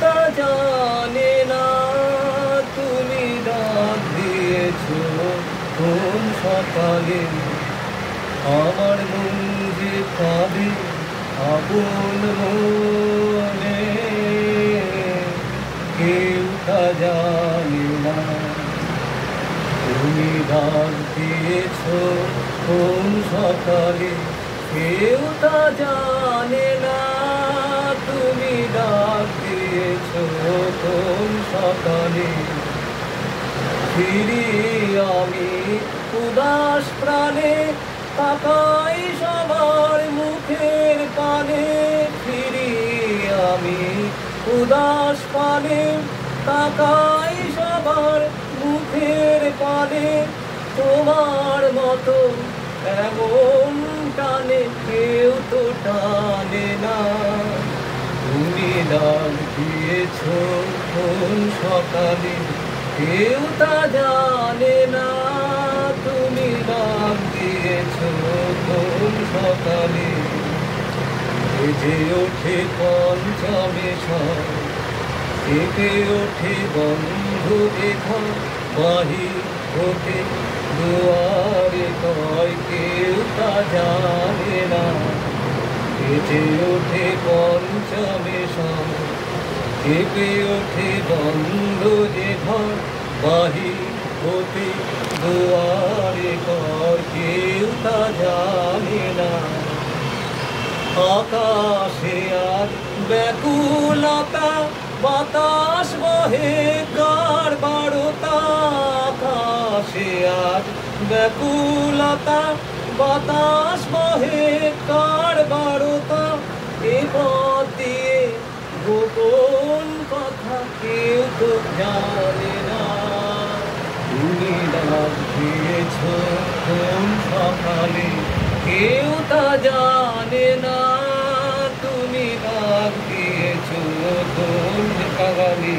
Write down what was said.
তা জানে না তুমি ডাক দিয়েছো কোন সকালে। আমার মন যে কাঁদে আপন মনে, কেউ তা জানে না তুমি ডাক দিয়েছো কোন সকালে। কেউ তা জানে না তুমি ডাক দিয়েছো কোন সকালে। ফিরি আমি উদাস প্রাণে, তাকাই সবার মুখের পানে। ফিরি আমি উদাস পানে, তাকাই সবার মুখের পানে। তোমার মতো এমন টানে কেউ তো টানে না তুমি ডাক দিয়েছো কোন সকালে। কেউ তা জানে না তুমি ডাক দিয়েছো কোন সকালে। বেজে ওঠে পঞ্চমে সব, কেঁপে ওঠে বন্ধ দেখা, বাহির হতে দুয়ারে কয় কেউ তা জানে না। বেজে ওঠে পঞ্চমে সব, কেঁপে ওঠে বন্ধ যে ঘর, বাহির হতে দুয়ারে কয় কেউ তা জানে না। আকাশে আর ব্যাকুলতা, বাতাস বহে কার বারতা। আকাশে আর ব্যাকুলতা, বাতাস বহে কার বারতা। এ পথ দিয়ে গোপন কথা কেউ তো জানে না তুমি ডাক দিয়েছো কোন সকালে। কেউ তা জানে না তুমি ডাক দিয়েছো কোন সকালে।